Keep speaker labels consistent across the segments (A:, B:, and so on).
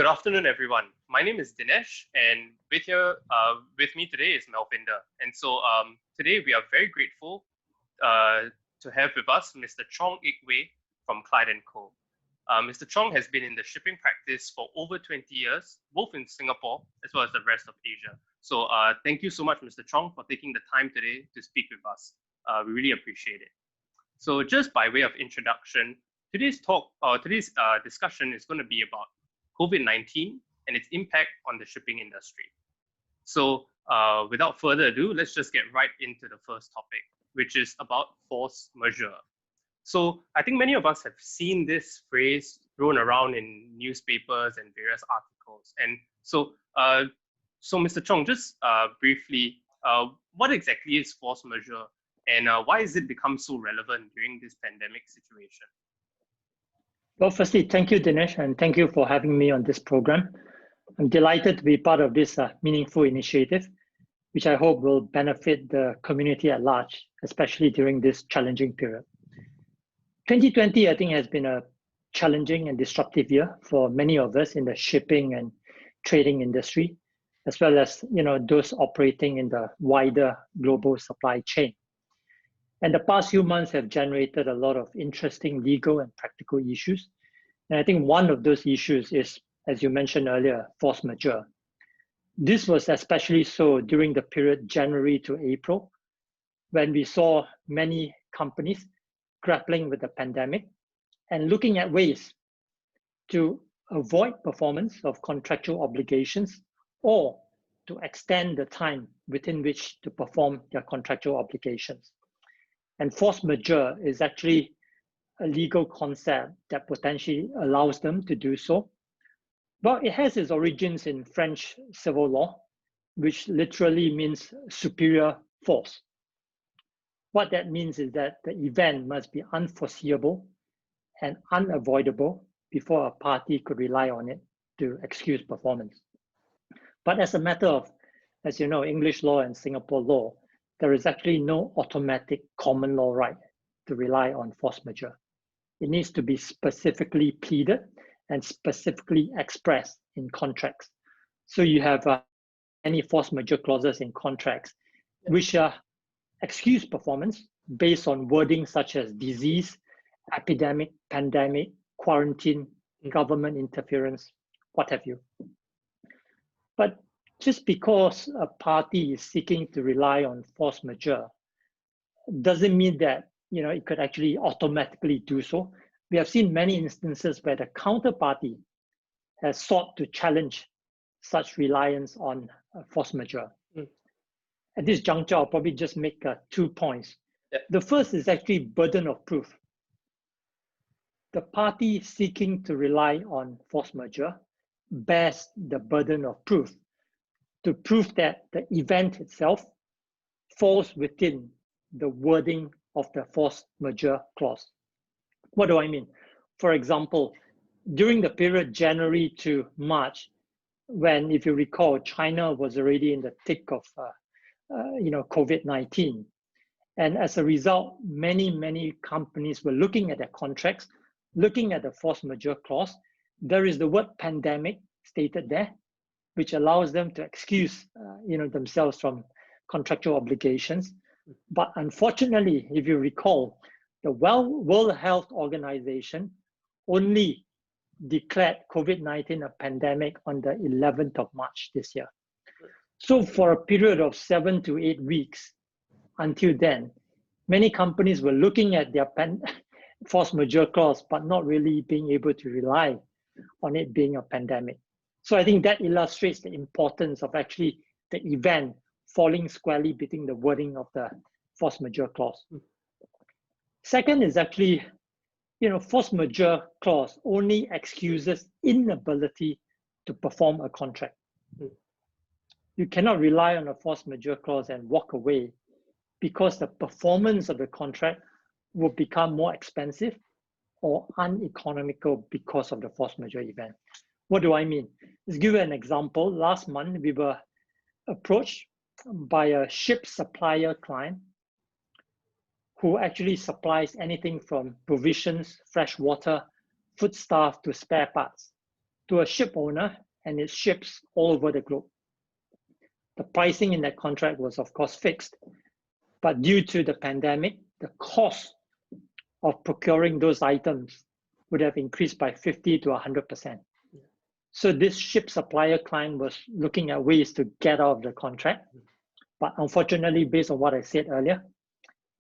A: Good afternoon, everyone. My name is Dinesh, and with me today is Melvinda. And so today we are very grateful to have with us Mr. Chong Wei from Clyde Co. Mr. Chong has been in the shipping practice for over 20 years, both in Singapore as well as the rest of Asia. So thank you so much, Mr. Chong, for taking the time today to speak with us. We really appreciate it. So just by way of introduction, today's discussion is going to be about COVID-19 and its impact on the shipping industry. So without further ado, let's just get right into the first topic, which is about force majeure. So I think many of us have seen this phrase thrown around in newspapers and various articles. And so, Mr. Chong, just briefly, what exactly is force majeure, and why has it become so relevant during this pandemic situation?
B: Well, firstly, thank you, Dinesh, and thank you for having me on this program. I'm delighted to be part of this meaningful initiative, which I hope will benefit the community at large, especially during this challenging period. 2020, I think, has been a challenging and disruptive year for many of us in the shipping and trading industry, as well as those operating in the wider global supply chain. And the past few months have generated a lot of interesting legal and practical issues. And I think one of those issues is, as you mentioned earlier, force majeure. This was especially so during the period January to April, when we saw many companies grappling with the pandemic and looking at ways to avoid performance of contractual obligations or to extend the time within which to perform their contractual obligations. And force majeure is actually a legal concept that potentially allows them to do so. But it has its origins in French civil law, which literally means superior force. What that means is that the event must be unforeseeable and unavoidable before a party could rely on it to excuse performance. But as a matter of, as you know, English law and Singapore law, there is actually no automatic common law right to rely on force majeure. It needs to be specifically pleaded and specifically expressed in contracts. So you have any force majeure clauses in contracts which excuse performance based on wording such as disease, epidemic, pandemic, quarantine, government interference, what have you. But just because a party is seeking to rely on force majeure doesn't mean that it could actually automatically do so. We have seen many instances where the counterparty has sought to challenge such reliance on force majeure. At this juncture, I'll probably just make 2 points. Yeah. The first is actually burden of proof. The party seeking to rely on force majeure bears the burden of proof to prove that the event itself falls within the wording of the force majeure clause. What do I mean? For example, during the period January to March, when, if you recall, China was already in the thick of COVID-19. And as a result, many companies were looking at their contracts, looking at the force majeure clause. There is the word pandemic stated there, which allows them to excuse themselves from contractual obligations. But unfortunately, if you recall, the World Health Organization only declared COVID-19 a pandemic on the 11th of March this year. So for a period of 7 to 8 weeks until then, many companies were looking at their force majeure clause, but not really being able to rely on it being a pandemic. So I think that illustrates the importance of actually the event falling squarely between the wording of the force majeure clause. Second is actually, force majeure clause only excuses inability to perform a contract. You cannot rely on a force majeure clause and walk away because the performance of the contract will become more expensive or uneconomical because of the force majeure event. What do I mean? Let's give you an example. Last month, we were approached by a ship supplier client who actually supplies anything from provisions, fresh water, foodstuff to spare parts to a ship owner and its ships all over the globe. The pricing in that contract was, of course, fixed, but due to the pandemic, the cost of procuring those items would have increased by 50 to 100%. So this ship supplier client was looking at ways to get out of the contract. But unfortunately, based on what I said earlier,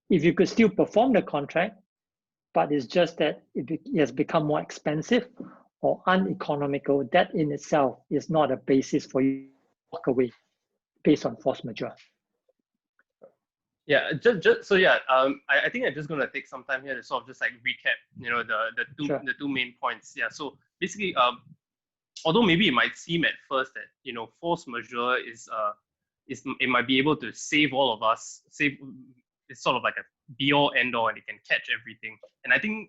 B: if you could still perform the contract, but it's just that it has become more expensive or uneconomical, that in itself is not a basis for you to walk away based on force majeure.
A: Yeah, I think I'm just gonna take some time here to sort of just like recap, the two main points. Yeah, so basically, although maybe it might seem at first that force majeure is it might be able to save all of us, it's sort of like a be all end all and it can catch everything. And I think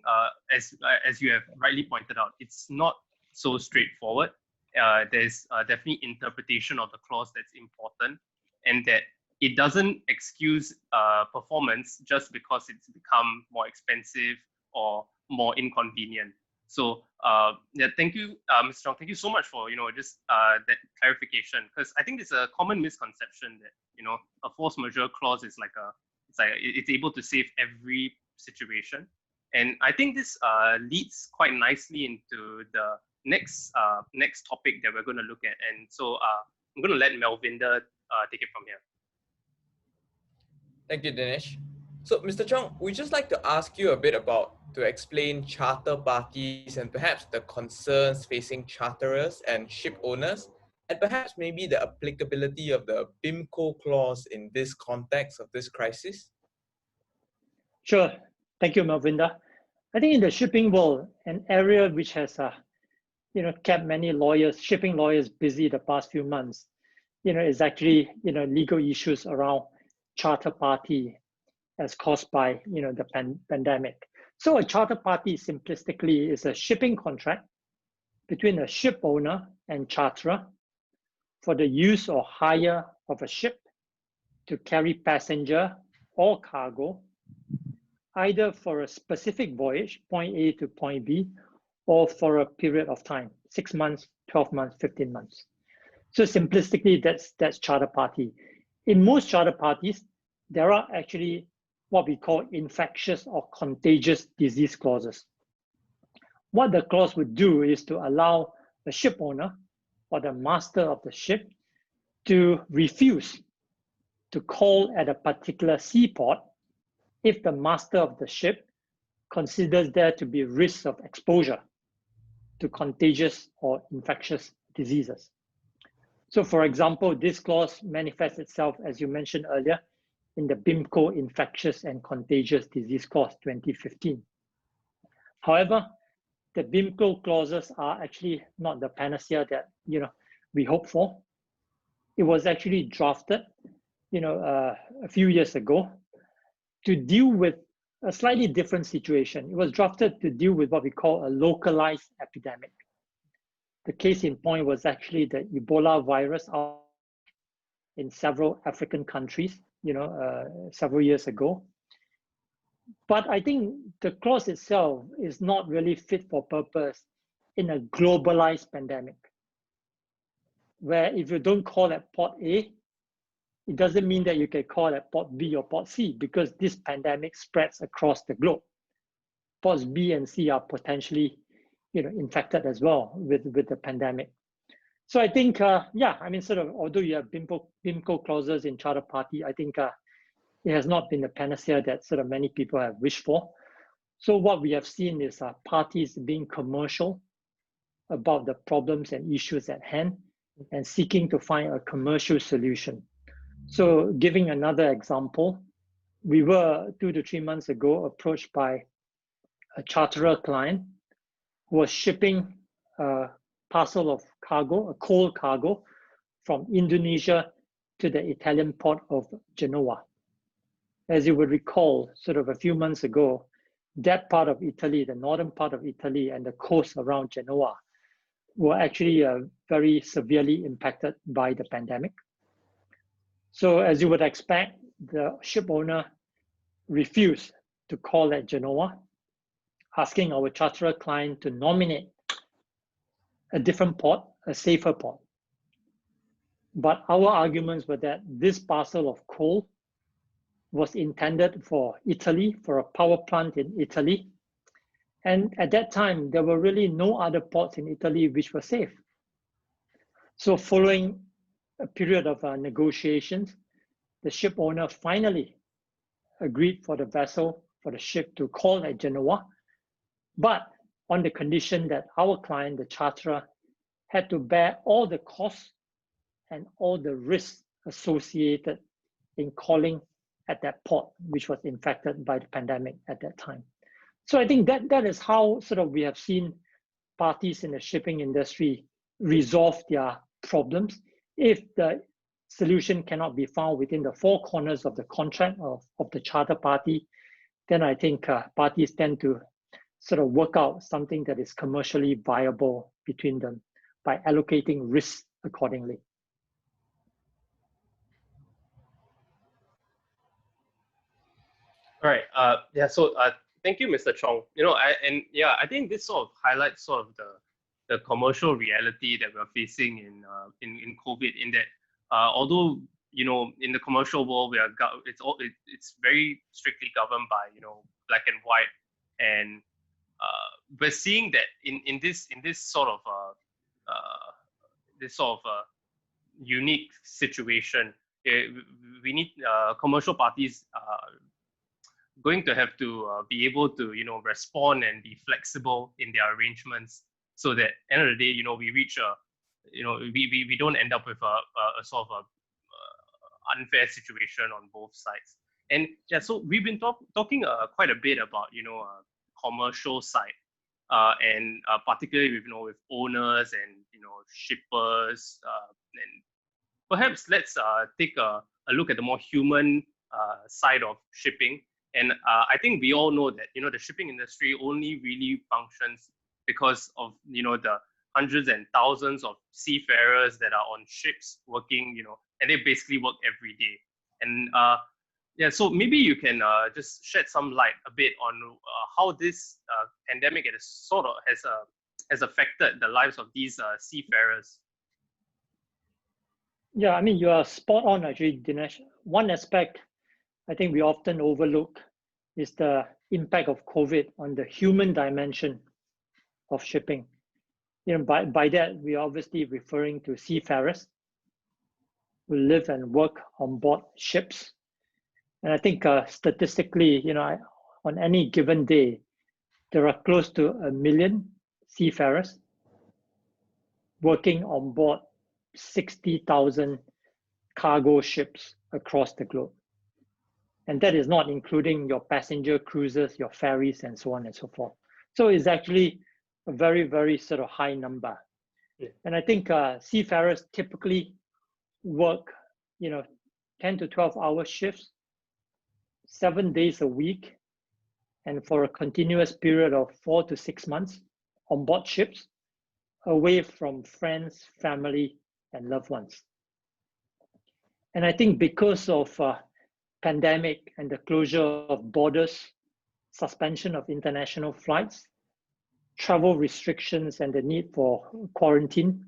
A: as you have rightly pointed out, it's not so straightforward. There's definitely interpretation of the clause that's important, and that it doesn't excuse performance just because it's become more expensive or more inconvenient. So yeah, thank you, Mr. Chong. Thank you so much for just that clarification, because I think it's a common misconception that a force majeure clause is it's able to save every situation, and I think this leads quite nicely into the next topic that we're going to look at. And so I'm going to let Melvinda take it from here.
C: Thank you, Dinesh. So, Mr. Chong, we'd just like to ask you a bit to explain charter parties and perhaps the concerns facing charterers and ship owners, and perhaps maybe the applicability of the BIMCO clause in this context of this crisis.
B: Sure. Thank you, Melvinda. I think in the shipping world, an area which has kept many shipping lawyers busy the past few months, is actually legal issues around charter party as caused by the pandemic. So a charter party simplistically is a shipping contract between a ship owner and charterer for the use or hire of a ship to carry passenger or cargo, either for a specific voyage, point A to point B, or for a period of time, 6 months, 12 months, 15 months. So simplistically, that's charter party. In most charter parties, there are actually what we call infectious or contagious disease clauses. What the clause would do is to allow the ship owner or the master of the ship to refuse to call at a particular seaport if the master of the ship considers there to be risks of exposure to contagious or infectious diseases. So for example, this clause manifests itself, as you mentioned earlier, in the BIMCO Infectious and Contagious Disease Clause 2015. However, the BIMCO clauses are actually not the panacea that we hope for. It was actually drafted a few years ago to deal with a slightly different situation. It was drafted to deal with what we call a localized epidemic. The case in point was actually the Ebola virus in several African countries, several years ago. But I think the clause itself is not really fit for purpose in a globalized pandemic, where if you don't call at port A, it doesn't mean that you can call at port B or port C, because this pandemic spreads across the globe. Ports B and C are potentially infected as well with the pandemic. So I think, although you have BIMCO clauses in charter party, I think it has not been the panacea that many people have wished for. So what we have seen is parties being commercial about the problems and issues at hand and seeking to find a commercial solution. So giving another example, we were 2 to 3 months ago approached by a charterer client who was shipping a parcel of cargo, a coal cargo, from Indonesia to the Italian port of Genoa. As you would recall, a few months ago, that part of Italy, the northern part of Italy and the coast around Genoa were actually very severely impacted by the pandemic. So as you would expect, the ship owner refused to call at Genoa, asking our charterer client to nominate a different port, a safer port. But our arguments were that this parcel of coal was intended for Italy, for a power plant in Italy. And at that time, there were really no other ports in Italy which were safe. So following a period of negotiations, the ship owner finally agreed for the vessel, for the ship to call at Genoa, but on the condition that our client, the charterer, had to bear all the costs and all the risks associated in calling at that port, which was infected by the pandemic at that time. So I think that is how sort of we have seen parties in the shipping industry resolve their problems. If the solution cannot be found within the four corners of the contract of the charter party, then I think parties tend to sort of work out something that is commercially viable between them by allocating risks accordingly.
A: All right. Yeah. So thank you, Mr. Chong. I think this sort of highlights sort of the commercial reality that we're facing in COVID. In that, although in the commercial world it's very strictly governed by black and white, and we're seeing that in this sort of unique situation, we need commercial parties going to have to be able to respond and be flexible in their arrangements, so that end of the day we reach we don't end up with a sort of unfair situation on both sides. And yeah, so we've been talking quite a bit about commercial side, and particularly with owners and shippers, and perhaps let's take a look at the more human side of shipping. And I think we all know that the shipping industry only really functions because of the hundreds and thousands of seafarers that are on ships working, and they basically work every day. And yeah, so maybe you can just shed some light a bit on how this pandemic has affected the lives of these seafarers.
B: Yeah, I mean, you are spot on actually, Dinesh. One aspect I think we often overlook is the impact of COVID on the human dimension of shipping. By that, we're obviously referring to seafarers who live and work on board ships. And I think statistically, on any given day, there are close to 1 million seafarers working on board 60,000 cargo ships across the globe. And that is not including your passenger cruises, your ferries, and so on and so forth. So it's actually a very, very sort of high number. Yeah. And I think seafarers typically work, 10 to 12-hour shifts, 7 days a week, and for a continuous period of 4 to 6 months on board ships, away from friends, family, and loved ones. And I think because of pandemic and the closure of borders, suspension of international flights, travel restrictions, and the need for quarantine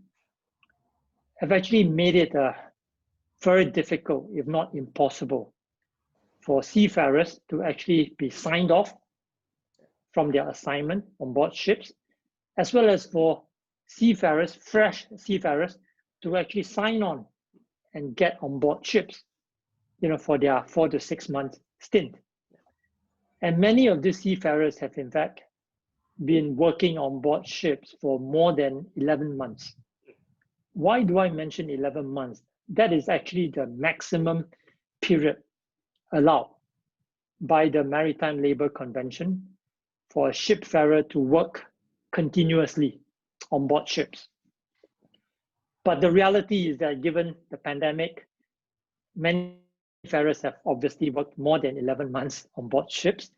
B: have actually made it very difficult, if not impossible, for seafarers to actually be signed off from their assignment on board ships, as well as for seafarers, fresh seafarers, to actually sign on and get on board ships, for their 4 to 6 month stint. And many of these seafarers have in fact been working on board ships for more than 11 months. Why do I mention 11 months? That is actually the maximum period allowed by the Maritime Labour Convention for a shipfarer to work continuously on board ships. But the reality is that given the pandemic, many seafarers have obviously worked more than 11 months on board ships.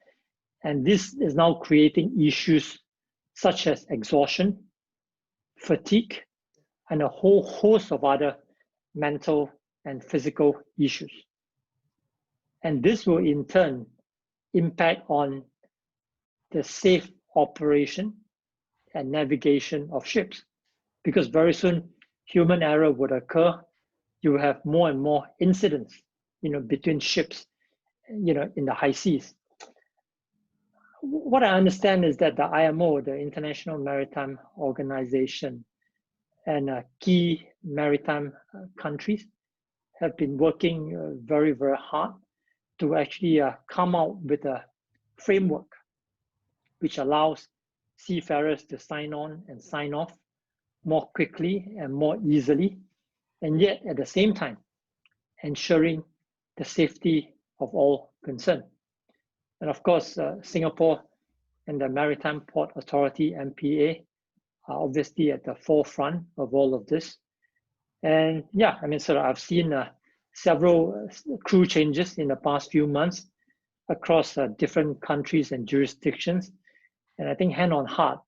B: And this is now creating issues such as exhaustion, fatigue, and a whole host of other mental and physical issues. And this will in turn impact on the safe operation and navigation of ships, because very soon human error would occur. You will have more and more incidents, between ships, in the high seas. What I understand is that the IMO, the International Maritime Organization, and key maritime countries have been working very, very hard to actually come out with a framework which allows seafarers to sign on and sign off more quickly and more easily, and yet at the same time ensuring the safety of all concerned. And of course, Singapore and the Maritime Port Authority, MPA, are obviously at the forefront of all of this. And yeah, I've seen several crew changes in the past few months across different countries and jurisdictions. And I think hand on heart,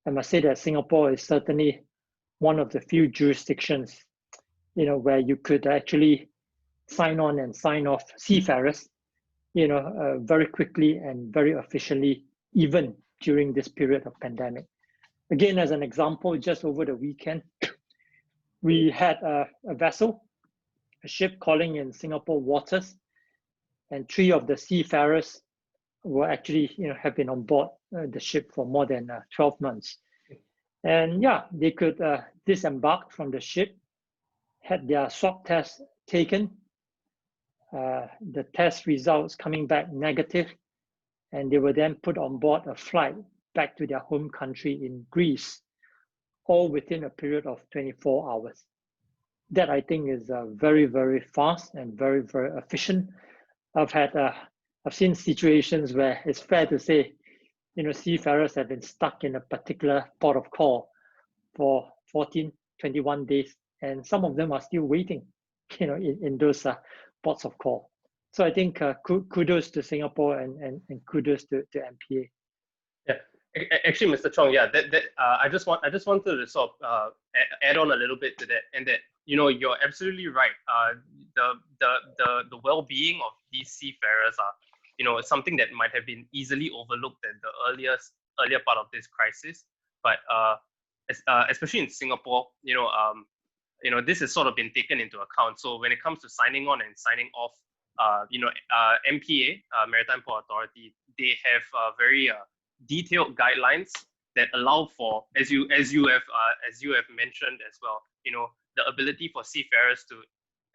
B: I must say that Singapore is certainly one of the few jurisdictions, where you could actually sign on and sign off seafarers, very quickly and very efficiently, even during this period of pandemic. Again, as an example, just over the weekend, we had a vessel, a ship calling in Singapore waters, and 3 of the seafarers were actually, have been on board the ship for more than 12 months. And yeah, they could disembark from the ship, had their swab test taken, the test results coming back negative, and they were then put on board a flight back to their home country in Greece, all within a period of 24 hours. That I think is very, very fast and very, very efficient. I've seen situations where it's fair to say, seafarers have been stuck in a particular port of call for 14, 21 days, and some of them are still waiting, in those ports of call. So I think kudos to Singapore and kudos to MPA.
A: Yeah, actually, Mr. Chong, yeah, I just wanted to sort of add on a little bit to that, and that you're absolutely right. The well-being of these seafarers are something that might have been easily overlooked at the earlier part of this crisis, but especially in Singapore, this has sort of been taken into account. So when it comes to signing on and signing off, MPA, Maritime Port Authority, they have very detailed guidelines that allow for, as you have mentioned as well, the ability for seafarers to,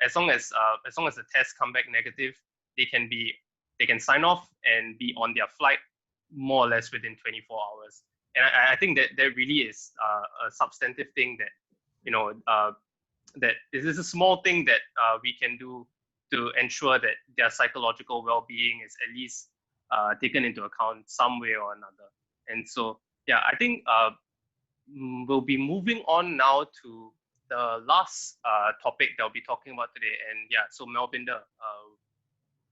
A: as long as the tests come back negative, they can sign off and be on their flight more or less within 24 hours. And I think that really is a substantive thing that that is a small thing that we can do to ensure that their psychological well-being is at least taken into account some way or another. And so, yeah, I think we'll be moving on now to the last topic that we'll be talking about today. And yeah, so Melvinda,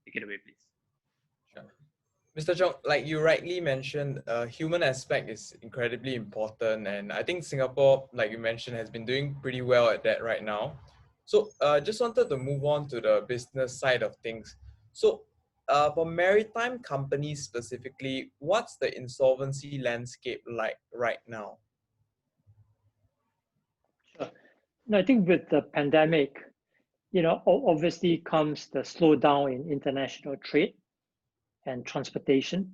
A: take it away, please.
C: Sure. Mr. Chong, like you rightly mentioned, human aspect is incredibly important. And I think Singapore, like you mentioned, has been doing pretty well at that right now. So just wanted to move on to the business side of things. So for maritime companies specifically, what's the insolvency landscape like right now?
B: Sure. No, I think with the pandemic, obviously comes the slowdown in international trade and transportation,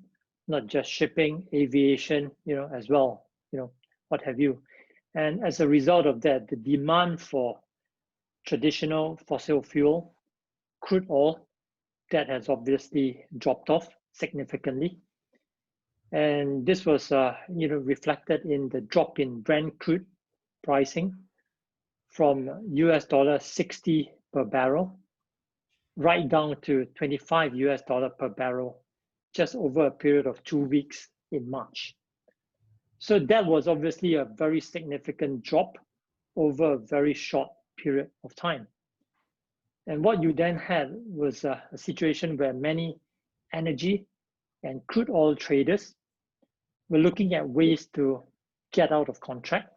B: not just shipping, aviation, as well, what have you. And as a result of that, the demand for traditional fossil fuel, crude oil, that has obviously dropped off significantly. And this was, reflected in the drop in Brent crude pricing from $60 per barrel right down to $25 per barrel just over a period of 2 weeks in March. So that was obviously a very significant drop over a very short period of time. And what you then had was a situation where many energy and crude oil traders were looking at ways to get out of contract,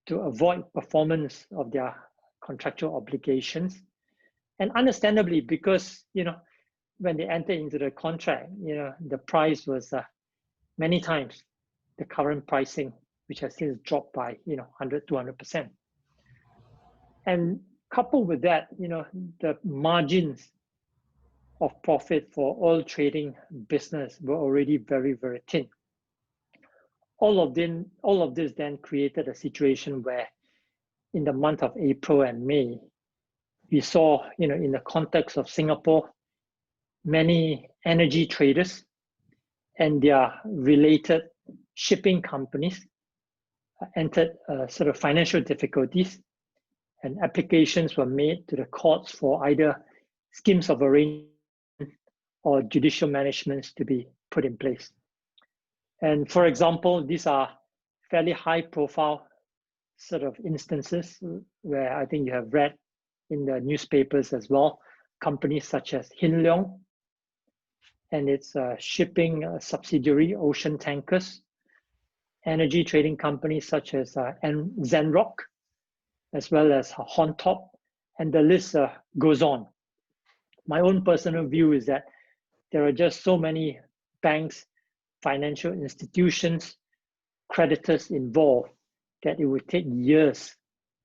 B: to avoid performance of their contractual obligations. And understandably, because when they entered into the contract, the price was many times the current pricing which has since dropped by 100, 200%. And coupled with that, the margins of profit for oil trading business were already very, very thin. All of this then created a situation where in the month of April and May, we saw, in the context of Singapore, many energy traders and their related shipping companies entered sort of financial difficulties, and applications were made to the courts for either schemes of arrangement or judicial managements to be put in place. And for example, these are fairly high profile sort of instances where I think you have read in the newspapers as well, companies such as Hin Leong and its shipping subsidiary Ocean Tankers, energy trading companies such as Zenrock, as well as Hontop, and the list goes on. My own personal view is that there are just so many banks, financial institutions, creditors involved that it would take years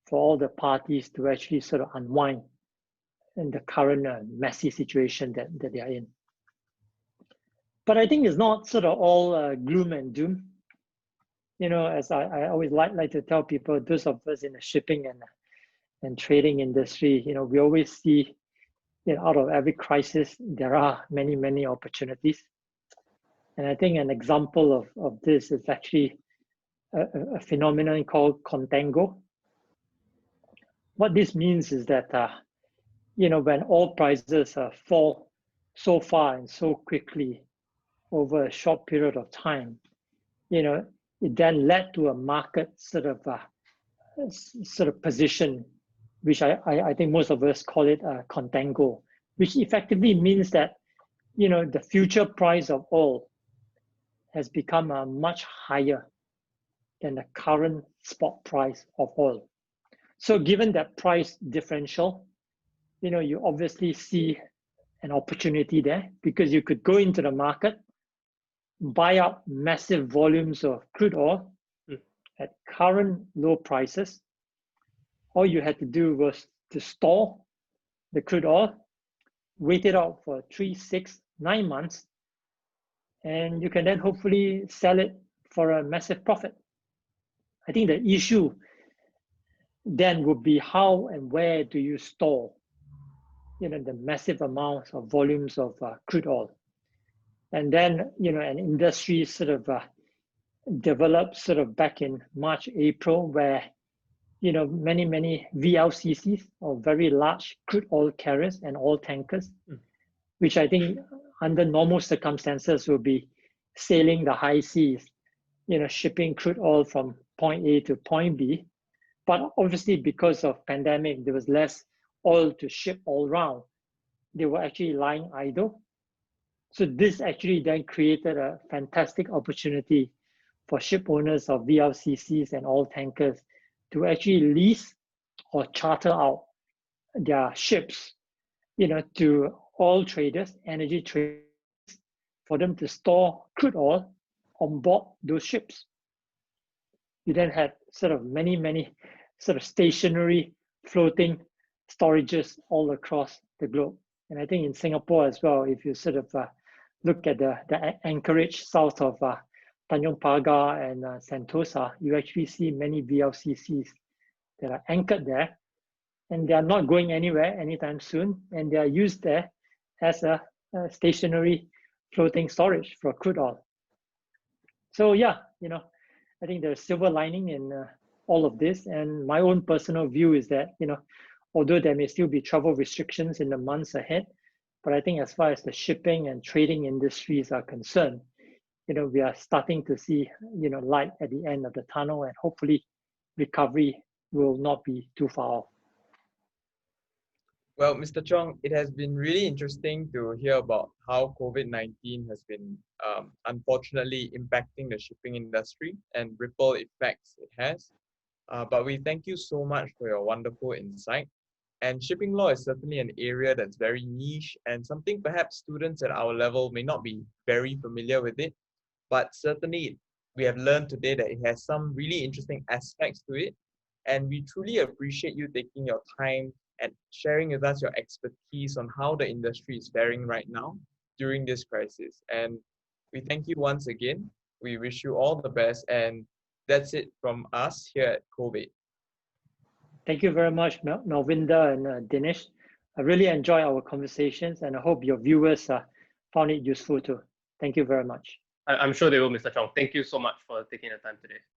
B: for all the parties to actually sort of unwind in the current messy situation that they are in. But I think it's not sort of all gloom and doom. As I always like to tell people, those of us in the shipping and trading industry, we always see, out of every crisis, there are many, many opportunities. And I think an example of this is actually a phenomenon called contango. What this means is that, when oil prices fall so far and so quickly over a short period of time, it then led to a market sort of position, which I think most of us call it contango, which effectively means that, the future price of oil has become much higher than the current spot price of oil. So given that price differential, you obviously see an opportunity there because you could go into the market, buy up massive volumes of crude oil at current low prices. All you had to do was to store the crude oil, wait it out for 3, 6, 9 months, and you can then hopefully sell it for a massive profit. I think the issue then would be how and where do you store, the massive amounts of volumes of crude oil. And then, an industry sort of developed sort of back in March, April, where, many VLCCs or very large crude oil carriers and oil tankers, which I think under normal circumstances will be sailing the high seas, shipping crude oil from point A to point B. But obviously because of pandemic, there was less oil to ship all around. They were actually lying idle. So this actually then created a fantastic opportunity for ship owners of VLCCs and oil tankers to actually lease or charter out their ships, to oil traders, energy traders, for them to store crude oil on board those ships. You then had sort of many sort of stationary floating storages all across the globe. And I think in Singapore as well, if you sort of look at the anchorage south of Tanjong Pagar and Sentosa, you actually see many VLCCs that are anchored there, and they are not going anywhere anytime soon, and they are used there as a stationary floating storage for crude oil. So yeah, I think there's silver lining in all of this, and my own personal view is that, although there may still be travel restrictions in the months ahead, but I think as far as the shipping and trading industries are concerned, we are starting to see, light at the end of the tunnel, and hopefully recovery will not be too far off.
C: Well, Mr. Chong, it has been really interesting to hear about how COVID-19 has been unfortunately impacting the shipping industry and ripple effects it has. But we thank you so much for your wonderful insight. And shipping law is certainly an area that's very niche and something perhaps students at our level may not be very familiar with it, but certainly we have learned today that it has some really interesting aspects to it. And we truly appreciate you taking your time and sharing with us your expertise on how the industry is faring right now during this crisis. And we thank you once again. We wish you all the best. And that's it from us here at COVID.
B: Thank you very much, Melvinda and Dinesh. I really enjoy our conversations, and I hope your viewers found it useful too. Thank you very much.
A: I'm sure they will, Mr. Chong. Thank you so much for taking the time today.